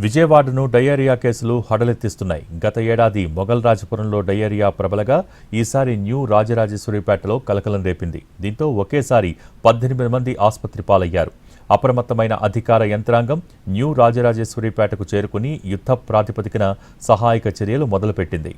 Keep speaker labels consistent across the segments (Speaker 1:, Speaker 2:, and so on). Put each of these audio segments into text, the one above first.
Speaker 1: విజయవాడను diarrhoea కేసులు హడలెత్తిస్తున్నాయి. గత ఏడాది మొగల్ రాజపురంలో డయేరియా ప్రబలగా ఈసారి న్యూ రాజరాజేశ్వరిపేటలో కలకలం రేపింది. దీంతో ఒకేసారి 18 మంది ఆసుపత్రి పాలయ్యారు. అప్రమత్తమైన అధికార యంత్రాంగం న్యూ రాజరాజేశ్వరిపేటకు చేరుకుని యుద్ధ ప్రాతిపదికన సహాయక చర్యలు మొదలుపెట్టింది.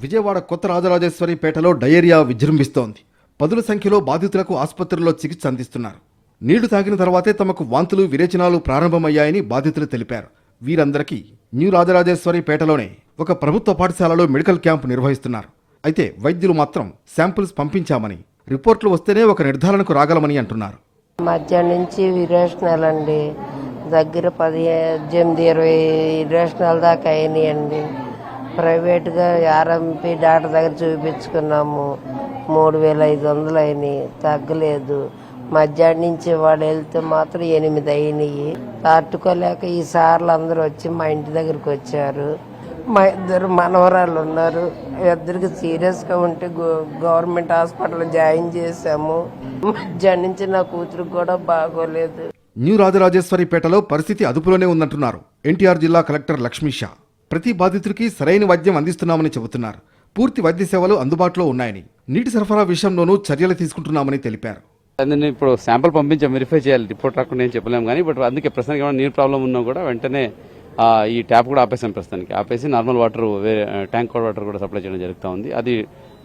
Speaker 2: విజయవాడ కొత్త రాజరాజేశ్వరిపేటలో డయేరియా విజృంభిస్తోంది. పదుల సంఖ్యలో బాధితులకు ఆసుపత్రుల్లో చికిత్స అందిస్తున్నారు. నీళ్లు తాగిన తర్వాతే తమకు వాంతులు విరేచనాలు ప్రారంభమయ్యాయని బాధితులు తెలిపారు. వీరందరికీ న్యూ రాజరాజేశ్వరిపేటలోనే ఒక ప్రభుత్వ పాఠశాలలో మెడికల్ క్యాంపు నిర్వహిస్తున్నారు. అయితే వైద్యులు మాత్రం శాంపిల్స్ పంపించామని, రిపోర్టులు వస్తేనే ఒక నిర్ధారణకు రాగలమని అంటున్నారు.
Speaker 3: మధ్యాహ్నం నుంచి విరేచనాలు అండి, దగ్గర 18-20 విరేచనాల దాకా అయినాయండి. ప్రైవేట్గా ఆర్ఎంపీ డాక్టర్ దగ్గర చూపించుకున్నాము. 3500 అయినాయి, తగ్గలేదు. మధ్యాహ్నం నుంచి వాడు వెళ్తే మాత్రం 8 అయినాయి. తట్టుకోలేక ఈ సార్లు అందరూ వచ్చి మా ఇంటి దగ్గరికి వచ్చారు. మా 2 మనవరాళ్ళు ఉన్నారు. ఇద్దరికి సీరియస్గా ఉంటే గవర్నమెంట్ హాస్పిటల్ జాయిన్ చేశాము. మధ్యాహ్నం నుంచి నా కూతురు కూడా బాగోలేదు.
Speaker 2: న్యూ రాజరాజేశ్వరిపేటలో పరిస్థితి అదుపులోనే ఉందంటున్నారు ఎన్టీఆర్ జిల్లా కలెక్టర్ లక్ష్మీషా. ప్రతి బాధితుడికి సరైన వైద్యం అందిస్తున్నామని చెబుతున్నారు. పూర్తి వైద్య సేవలు అందుబాటులో ఉన్నాయని, నీటి సరఫరా విషయంలోనూ చర్యలు తీసుకుంటున్నామని తెలిపారు.
Speaker 4: ఇప్పుడు శాంపుల్ పంపించాం, వెరిఫై చేయాలి. రిపోర్ట్ రాకుండా ఏం చెప్పలేము కానీ బట్ అందుకే ప్రస్తుతానికి ఏమైనా నీరు ప్రాబ్లం ఉన్నా కూడా వెంటనే ఈ ట్యాప్ కూడా ఆపేసాం. ప్రస్తుతానికి ఆపేసి నార్మల్ వాటర్, ట్యాంక్ వాటర్ కూడా సప్లై చేయడం జరుగుతూ ఉంది. అది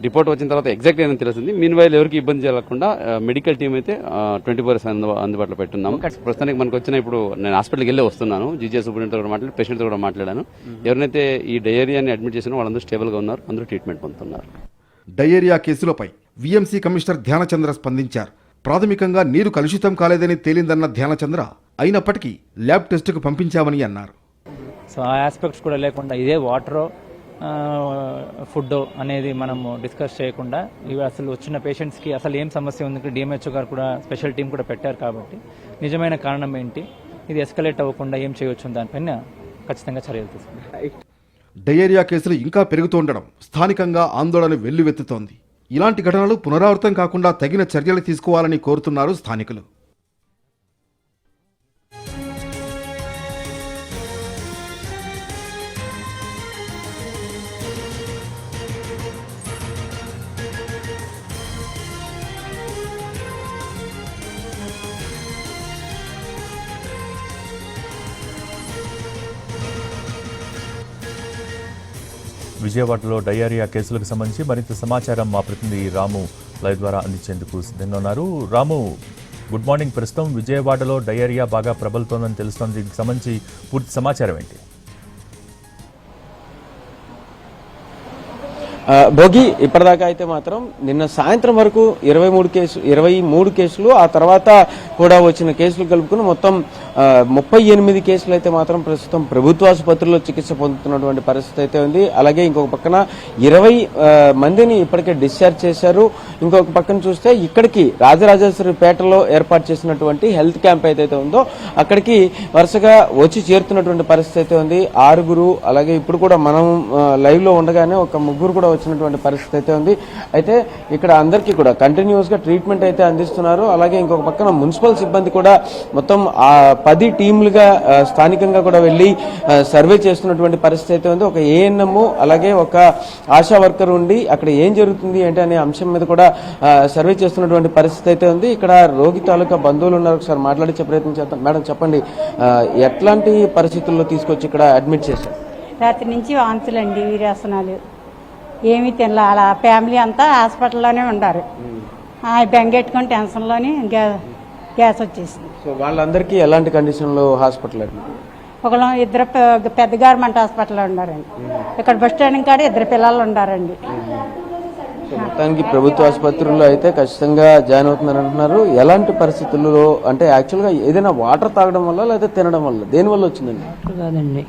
Speaker 4: రిపోర్ట్ వచ్చిన తర్వాత ఎగ్జాక్ట్ ఏమైనా తెలుస్తుంది. మీన్ వైల్ ఎవరికి ఇబ్బంది చేయకుండా మెడికల్ టీం అయితే 24 అందుబాటులో పెట్టున్నాము. ప్రస్తుతానికి మనకు వచ్చిన ఇప్పుడు నేను హాస్పిటల్కి వెళ్ళి వస్తున్నాను. జీజీఎస్ సూపరింటెండెంట్ కూడా మాట్లాడి పేషెంట్తో కూడా మాట్లాడాను. ఎవరైతే ఈ డయేరియాని అడ్మిట్ చేసినా వాళ్ళందరూ స్టేబుల్గా ఉన్నారు, అందరూ ట్రీట్మెంట్ పొందుతున్నారు.
Speaker 2: డయేరియా కేసులపై వీఎంసీ కమిషనర్ ధ్యానచంద్ర స్పందించారు. ప్రాథమికంగా నీరు కలుషితం కాలేదని తేలిందన్న ధ్యానచంద్ర, అయినప్పటికీ ల్యాబ్ టెస్టుకు పంపించామని అన్నారు.
Speaker 5: సో ఆ ఆస్పెక్ట్స్ కూడా లేకుండా ఇదే వాటర్, ఫుడ్ అనేది మనము డిస్కస్ చేయకుండా ఇవి అసలు వచ్చిన పేషెంట్స్కి అసలు ఏం సమస్య ఉంది, డిఎంహెచ్ఓ గారు కూడా స్పెషల్ టీం కూడా పెట్టారు. కాబట్టి నిజమైన కారణం ఏంటి, ఇది ఎస్కలేట్ అవ్వకుండా ఏం చేయవచ్చు దానిపైన ఖచ్చితంగా చర్యలు తీసుకుంటారు.
Speaker 2: డయేరియా కేసులు ఇంకా పెరుగుతుండడం స్థానికంగా ఆందోళన వెల్లువెత్తుతోంది. ఇలాంటి ఘటనలు పునరావృతం కాకుండా తగిన చర్యలు తీసుకోవాలని కోరుతున్నారు స్థానికులు.
Speaker 1: విజయవాడలో డయేరియా కేసులకు సంబంధించి మరింత సమాచారం మా ప్రతినిధి రాము లైవ్ ద్వారా అందించేందుకు సిద్ధంగా ఉన్నారు. రాము, గుడ్ మార్నింగ్. ప్రస్తుతం విజయవాడలో డయేరియా బాగా ప్రబలుతోందని తెలుస్తోంది. దీనికి సంబంధించి పూర్తి సమాచారం ఏంటి?
Speaker 6: భోగి, ఇప్పటిదాకా అయితే మాత్రం నిన్న సాయంత్రం వరకు 23 కేసులు, ఆ తర్వాత కూడా వచ్చిన కేసులు కలుపుకుని మొత్తం 38 కేసులు అయితే మాత్రం ప్రస్తుతం ప్రభుత్వ ఆసుపత్రుల్లో చికిత్స పొందుతున్నటువంటి పరిస్థితి అయితే ఉంది. అలాగే ఇంకొక పక్కన 20 మందిని ఇప్పటికే డిశ్చార్జ్ చేశారు. ఇంకొక పక్కన చూస్తే ఇక్కడికి రాజరాజేశ్వరిపేటలో ఏర్పాటు చేసినటువంటి హెల్త్ క్యాంప్ ఏదైతే ఉందో అక్కడికి వరుసగా వచ్చి చేరుతున్నటువంటి పరిస్థితి అయితే ఉంది. 6, అలాగే ఇప్పుడు కూడా మనం లైవ్ లో ఉండగానే ఒక 3 కూడా వచ్చినటువంటి పరిస్థితి అయితే ఉంది. అయితే ఇక్కడ అందరికీ కూడా కంటిన్యూస్ గా ట్రీట్మెంట్ అయితే అందిస్తున్నారు. అలాగే ఇంకొక పక్కన మున్సిపల్ సిబ్బంది కూడా మొత్తం 10 టీంలుగా స్థానికంగా కూడా వెళ్లి సర్వే చేస్తున్నటువంటి పరిస్థితి అయితే ఉంది. ఒక ఏఎన్ఎం అలాగే ఒక ఆశా వర్కర్ ఉండి అక్కడ ఏం జరుగుతుంది ఏంటి అనే అంశం మీద కూడా సర్వే చేస్తున్నటువంటి పరిస్థితి అయితే ఉంది. ఇక్కడ రోగి తాలూకా బంధువులు ఉన్నారు, ఒకసారి మాట్లాడించే ప్రయత్నం చేద్దాం. మేడం, చెప్పండి, ఎట్లాంటి పరిస్థితుల్లో తీసుకొచ్చి ఇక్కడ అడ్మిట్ చేశారు?
Speaker 7: రాత్రి నుంచి వాంతులండి, విరేచనాలు, ఏమీ తినలే. అలా ఫ్యామిలీ అంతా హాస్పిటల్లోనే ఉన్నారు. బెంగెట్టుకుని టెన్షన్లోని గ్యాస్ వచ్చేసింది.
Speaker 6: సో వాళ్ళందరికీ ఎలాంటి కండిషన్లో హాస్పిటల్?
Speaker 7: ఒకళ్ళు 2 పెద్ద గవర్నమెంట్ హాస్పిటల్లో ఉన్నారండి. ఇక్కడ బస్ స్టాండ్ కాడ 2 పిల్లలు ఉన్నారండి.
Speaker 6: మొత్తానికి ప్రభుత్వ ఆసుపత్రుల్లో అయితే ఖచ్చితంగా జాయిన్ అవుతుందని అంటున్నారు. ఎలాంటి పరిస్థితుల్లో అంటే యాక్చువల్గా ఏదైనా వాటర్ తాగడం వల్ల లేదా తినడం వల్ల దేని వల్ల వచ్చిందండి?
Speaker 8: కాదండి,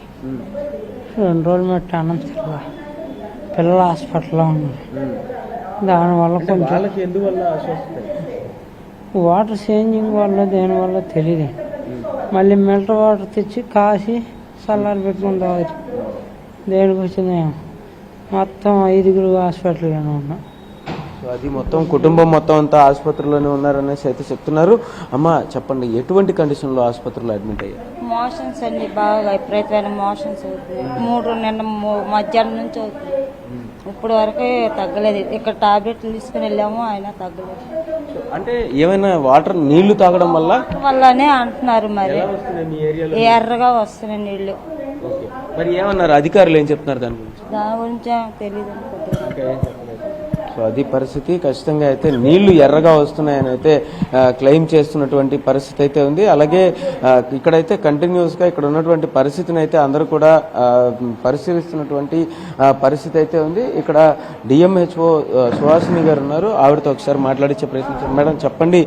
Speaker 8: 2 రోజులు మట్టి అన్నం తిరుగు పిల్లల హాస్పిటల్లో ఉన్నారు. దానివల్ల కొంచెం
Speaker 6: ఎందువల్ల
Speaker 8: వాటర్ చేంజింగ్ వల్ల దేనివల్ల తెలియదు. మళ్ళీ మిల్టర్ వాటర్ తెచ్చి కాసి చల్లారి పెట్టుకుని తాగుతారు. దేనికి వచ్చిందేమో మొత్తం 5 హాస్పిటల్లోనే ఉన్నాం.
Speaker 6: సో అది మొత్తం కుటుంబం మొత్తం అంతా ఆసుపత్రిలోనే ఉన్నారనేసి అయితే చెప్తున్నారు. అమ్మ చెప్పండి, ఎటువంటి కండిషన్లో ఆసుపత్రిలో అడ్మిట్ అయ్యారు?
Speaker 9: మోషన్స్ అండి, బాగా విపరీతమైన మోషన్స్ అవుతుంది. నిన్న మధ్యాహ్నం నుంచి అవుతుంది. ఇప్పుడు వరకు తగ్గలేదు. ఇక్కడ టాబ్లెట్లు తీసుకుని వెళ్ళాము, అయినా తగ్గలేదు.
Speaker 6: అంటే ఏమైనా వాటర్ నీళ్లు తాగడం
Speaker 9: వల్లనే అంటున్నారు. మరి ఎర్రగా వస్తున్నాయి నీళ్లు.
Speaker 6: మరి ఏమన్నారు అధికారులు, ఏం చెప్తున్నారు దాని గురించి?
Speaker 9: దాని గురించి తెలియదు అనుకుంటున్నాను.
Speaker 6: సో అది పరిస్థితి. ఖచ్చితంగా అయితే నీళ్లు ఎర్రగా వస్తున్నాయని అయితే క్లెయిమ్ చేస్తున్నటువంటి పరిస్థితి అయితే ఉంది. అలాగే ఇక్కడైతే కంటిన్యూస్ గా ఇక్కడ ఉన్నటువంటి పరిస్థితిని అయితే అందరూ కూడా పరిశీలిస్తున్నటువంటి పరిస్థితి అయితే ఉంది. ఇక్కడ డిఎంహెచ్ఓ సుహాసిని గారు ఉన్నారు, ఆవిడతో ఒకసారి మాట్లాడించే ప్రయత్నించారు. మేడం చెప్పండి,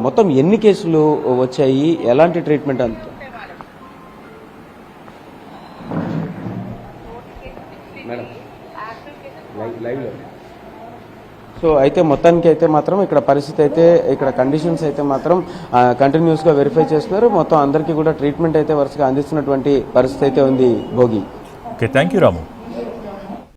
Speaker 6: మొత్తం ఎన్ని కేసులు వచ్చాయి, ఎలాంటి ట్రీట్మెంట్ అంత? మేడం సో అయితే మొత్తానికి అయితే మాత్రం ఇక్కడ పరిస్థితి అయితే, ఇక్కడ కండిషన్స్ అయితే మాత్రం కంటిన్యూస్ గా వెరిఫై చేస్తున్నారు. మొత్తం అందరికీ కూడా ట్రీట్మెంట్ అయితే వరుసగా అందిస్తున్నటువంటి పరిస్థితి అయితే ఉంది. Bhogi.
Speaker 1: Okay, thank you Ramu.